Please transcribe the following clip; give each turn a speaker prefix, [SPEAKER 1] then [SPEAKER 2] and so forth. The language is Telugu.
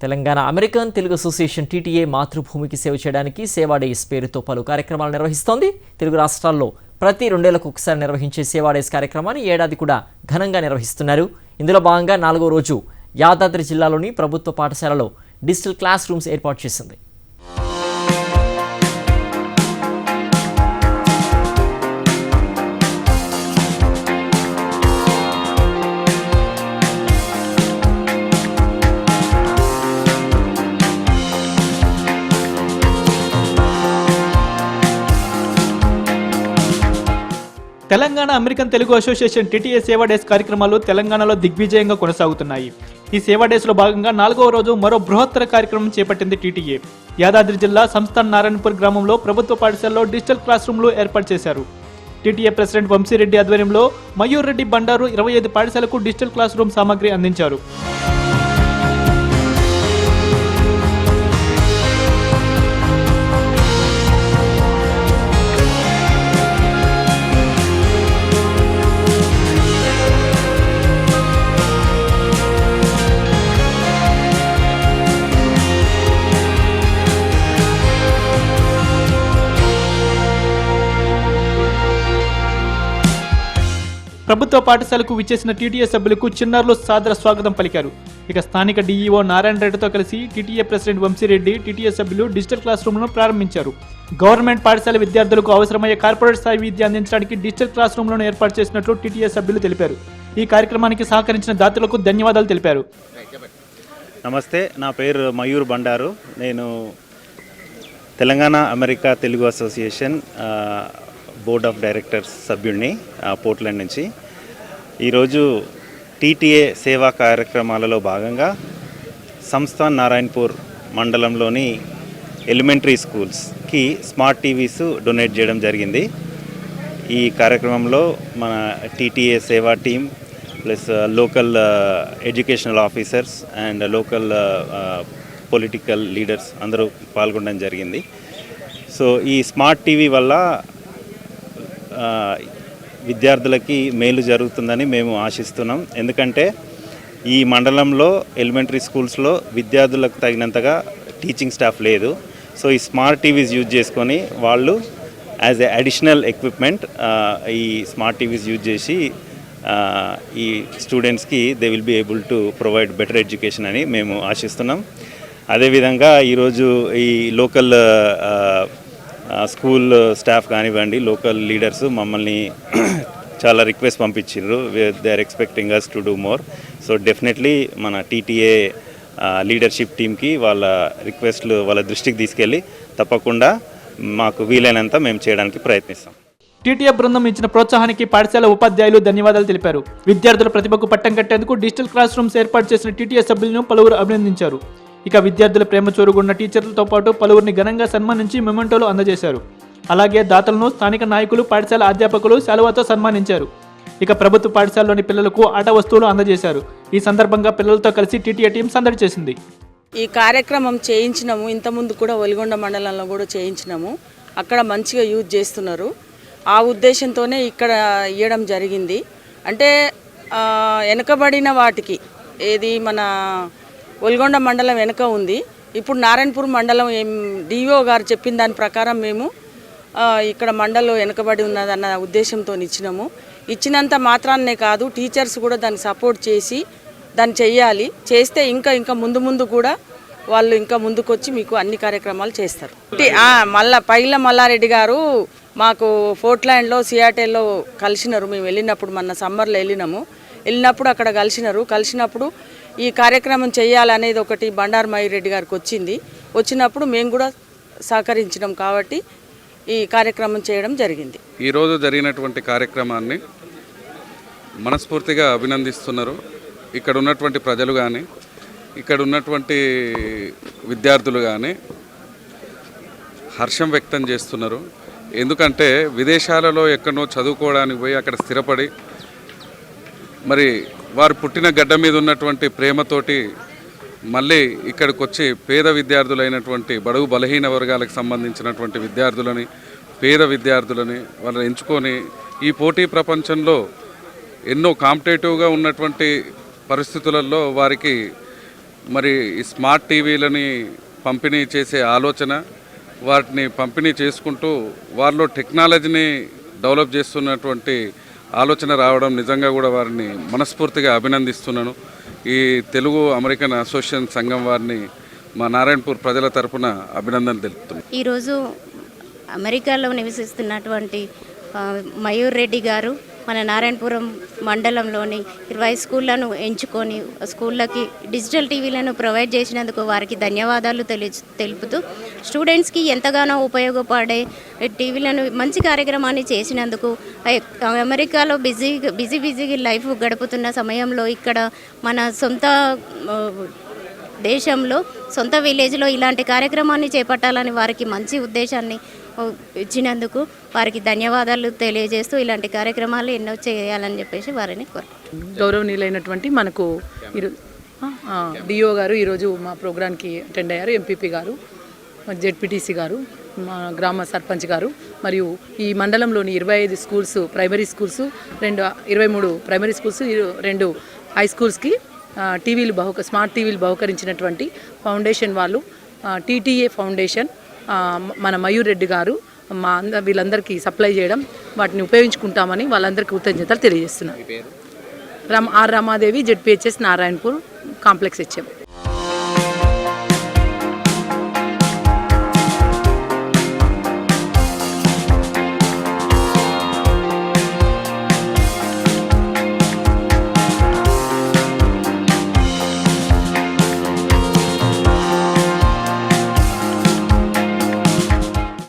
[SPEAKER 1] Telangana American Telugu association TTA మాతృభూమికి సేవ చేయడానికి సేవా డేస్ పేరుతో పలు కార్యక్రమాలు నిర్వహిస్తోంది. తెలుగు రాష్ట్రాల్లో ప్రతి 2 ఏళ్లకు ఒకసారి నిర్వహించే సేవా డేస్ కార్యక్రమాన్ని ఏడాది కూడా ఘనంగా నిర్వహిస్తున్నారు. ఇందులో భాగంగా 4వ రోజు యాదాద్రి జిల్లాలోని ప్రభుత్వ పాఠశాలలో డిజిటల్ క్లాస్ రూమ్స్ ఏర్పాటు చేసింది.
[SPEAKER 2] Telangana American Telugu association TTA సేవా డేస్ కార్యక్రమాలు తెలంగాణలో దిగ్విజయంగా కొనసాగుతున్నాయి. ఈ సేవా డేస్లో భాగంగా 4వ రోజు మరో బృహత్తర కార్యక్రమం చేపట్టింది టీటీఏ. యాదాద్రి జిల్లా సంస్థాన్ నారాయణపూర్ గ్రామంలో ప్రభుత్వ పాఠశాలలో డిజిటల్ క్లాస్ రూమ్లు ఏర్పాటు చేశారు. టీటీఏ ప్రెసిడెంట్ వంశీరెడ్డి ఆధ్వర్యంలో మయూర్ రెడ్డి బండారు 25 పాఠశాలకు డిజిటల్ క్లాస్ రూమ్ సామాగ్రి అందించారు. ప్రభుత్వ పాఠశాలకు విచ్చేసిన టీటీఏ సభ్యులకు చిన్నారులు సాదర స్వాగతం పలికారు. ఇక స్థానిక డీఈఓ నారాయణ రెడ్డితో కలిసి టీటీఏ ప్రెసిడెంట్ వంశీరెడ్డి, టీటీఏ సభ్యులు డిజిటల్ క్లాస్ రూమ్లను ప్రారంభించారు. గవర్నమెంట్ పాఠశాల విద్యార్థులకు అవసరమయ్యే కార్పొరేట్ స్థాయి విద్య అందించడానికి డిజిటల్ క్లాస్ రూమ్లను ఏర్పాటు చేసినట్లు టీటీఏ సభ్యులు తెలిపారు. ఈ కార్యక్రమానికి సహకరించిన దాతలకు ధన్యవాదాలు తెలిపారు.
[SPEAKER 3] నమస్తే, నా పేరు మయూర్ బండారు. నేను Telangana America Telugu association board of directors సభ్యుడిని పోర్ట్లాండ్ నుంచి. ఈరోజు టీటీఏ సేవా కార్యక్రమాలలో భాగంగా సంస్థాన్ నారాయణపూర్ మండలంలోని ఎలిమెంటరీ స్కూల్స్కి స్మార్ట్ టీవీస్ డొనేట్ చేయడం జరిగింది. ఈ కార్యక్రమంలో మన టీటీఏ సేవా team plus local educational officers and local political leaders అందరూ పాల్గొనడం జరిగింది. సో ఈ స్మార్ట్ టీవీ వల్ల విద్యార్థులకి మేలు జరుగుతుందని మేము ఆశిస్తున్నాం. ఎందుకంటే ఈ మండలంలో ఎలిమెంటరీ స్కూల్స్లో విద్యార్థులకు తగినంతగా టీచింగ్ స్టాఫ్ లేదు. సో ఈ స్మార్ట్ టీవీస్ యూజ్ చేసుకొని వాళ్ళు యాజ్ ఎ అడిషనల్ ఎక్విప్మెంట్ ఈ స్మార్ట్ టీవీస్ యూజ్ చేసి ఈ స్టూడెంట్స్కి they will be able to provide better education అని మేము ఆశిస్తున్నాం. అదేవిధంగా ఈరోజు ఈ లోకల్ స్కూల్ స్టాఫ్ కానివ్వండి, లోకల్ లీడర్స్ మమ్మల్ని చాలా రిక్వెస్ట్ పంపించారు. They are expecting us to do more. So definitely మన టీటీఏ లీడర్షిప్ టీమ్కి వాళ్ళ రిక్వెస్ట్లు వాళ్ళ దృష్టికి తీసుకెళ్ళి తప్పకుండా మాకు వీలైనంత మేము చేయడానికి ప్రయత్నిస్తాం.
[SPEAKER 2] టీటీఏ బృందం ఇచ్చిన ప్రోత్సాహానికి పాఠశాల ఉపాధ్యాయులు ధన్యవాదాలు తెలిపారు. విద్యార్థుల ప్రతిభకు పట్టం కట్టేందుకు డిజిటల్ క్లాస్ రూమ్స్ ఏర్పాటు చేసిన టీటీఏ సభ్యులను పలువురు అభినందించారు. ఇక విద్యార్థుల ప్రేమ చూరుగున్న టీచర్లతో పాటు పలువురిని ఘనంగా సన్మానించి మెమెంటోలు అందజేశారు. అలాగే దాతలను స్థానిక నాయకులు, పాఠశాల అధ్యాపకులు శాలువాతో సన్మానించారు. ఇక ప్రభుత్వ పాఠశాలలోని పిల్లలకు ఆట వస్తువులు అందజేశారు. ఈ సందర్భంగా పిల్లలతో కలిసి టీటీఏ టీం సందడి చేసింది.
[SPEAKER 4] ఈ కార్యక్రమం చేయించినాము, ఇంతకుముందు కూడా ఒలిగొండ మండలంలో కూడా చేయించినాము. అక్కడ మంచిగా యూజ్ చేస్తున్నారు. ఆ ఉద్దేశంతోనే ఇక్కడ ఇవ్వడం జరిగింది. అంటే వెనుకబడిన వాటికి ఏది మన ఒలిగొండ మండలం వెనుక ఉంది. ఇప్పుడు నారాయణపూర్ మండలం డిఓ గారు చెప్పిన దాని ప్రకారం మేము ఇక్కడ మండలం వెనుకబడి ఉన్నదన్న ఉద్దేశంతో ఇచ్చినాము. ఇచ్చినంత మాత్రాన్నే కాదు, టీచర్స్ కూడా దాన్ని సపోర్ట్ చేసి దాన్ని చెయ్యాలి. చేస్తే ఇంకా ముందు కూడా వాళ్ళు ఇంకా ముందుకొచ్చి మీకు అన్ని కార్యక్రమాలు చేస్తారు. పైల మల్లారెడ్డి గారు మాకు పోర్ట్లాండ్లో సియాటెల్లో కలిసినారు. మేము వెళ్ళినప్పుడు మొన్న సమ్మర్లో వెళ్ళినప్పుడు అక్కడ కలిసినప్పుడు ఈ కార్యక్రమం చేయాలనేది ఒకటి బండారు మయూర్ రెడ్డి గారికి వచ్చినప్పుడు మేము కూడా సహకరించినాం. కాబట్టి ఈ కార్యక్రమం చేయడం జరిగింది.
[SPEAKER 5] ఈరోజు జరిగినటువంటి కార్యక్రమాన్ని మనస్ఫూర్తిగా అభినందిస్తున్నారు. ఇక్కడ ఉన్నటువంటి ప్రజలు కానీ, ఇక్కడ ఉన్నటువంటి విద్యార్థులు కానీ హర్షం వ్యక్తం చేస్తున్నారు. ఎందుకంటే విదేశాలలో ఎక్కడో చదువుకోవడానికి పోయి అక్కడ స్థిరపడి మరి వారు పుట్టిన గడ్డ మీద ఉన్నటువంటి ప్రేమతోటి మళ్ళీ ఇక్కడికి వచ్చి పేద విద్యార్థులైనటువంటి బడుగు బలహీన వర్గాలకు సంబంధించినటువంటి విద్యార్థులని, పేద విద్యార్థులని వాళ్ళని ఎంచుకొని ఈ పోటీ ప్రపంచంలో ఎన్నో కాంపిటేటివ్గా ఉన్నటువంటి పరిస్థితులలో వారికి మరి ఈ స్మార్ట్ టీవీలని పంపిణీ చేసే ఆలోచన, వాటిని పంపిణీ చేసుకుంటూ వారిలో టెక్నాలజీని డెవలప్ చేస్తున్నటువంటి ఆలోచన రావడం నిజంగా కూడా వారిని మనస్ఫూర్తిగా అభినందిస్తున్నాను. ఈ తెలుగు అమెరికన్ అసోసియేషన్ సంఘం వారిని మా నారాయణపూర్ ప్రజల తరపున అభినందన తెలుపుతున్నాను.
[SPEAKER 6] ఈరోజు అమెరికాలో నివసిస్తున్నటువంటి మయూర్ రెడ్డి గారు మన నారాయణపురం మండలంలోని 20 స్కూళ్లను ఎంచుకొని స్కూళ్ళకి డిజిటల్ టీవీలను ప్రొవైడ్ చేసినందుకు వారికి ధన్యవాదాలు తెలుపుతూ స్టూడెంట్స్కి ఎంతగానో ఉపయోగపడే టీవీలను మంచి కార్యక్రమాన్ని చేసినందుకు అమెరికాలో బిజీ లైఫ్ గడుపుతున్న సమయంలో ఇక్కడ మన సొంత దేశంలో సొంత విలేజ్లో ఇలాంటి కార్యక్రమాన్ని చేపట్టాలని వారికి మంచి ఉద్దేశాన్ని ఇచ్చినందుకు వారికి ధన్యవాదాలు తెలియజేస్తూ ఇలాంటి కార్యక్రమాలు ఎన్నో చేయాలని చెప్పేసి వారిని కోరుకుంటున్నాను.
[SPEAKER 7] గౌరవనీయులైనటువంటి మనకు డిఓ గారు ఈరోజు మా ప్రోగ్రాంకి అటెండ్ అయ్యారు, ఎంపీపీ గారు, జెడ్పీటీసీ గారు, మా గ్రామ సర్పంచ్ గారు, మరియు ఈ మండలంలోని 25 schools primary schools, 23 primary schools, 2 high స్కూల్స్కి స్మార్ట్ టీవీలు బహుకరించినటువంటి ఫౌండేషన్ వాళ్ళు, టీటీఏ ఫౌండేషన్, మన మయూర్ రెడ్డి గారు వీళ్ళందరికీ సప్లై చేయడం, వాటిని ఉపయోగించుకుంటామని వాళ్ళందరికీ కృతజ్ఞతలు తెలియజేస్తున్నాను. R Ramadevi, ZPHS Narayanpur complex HM.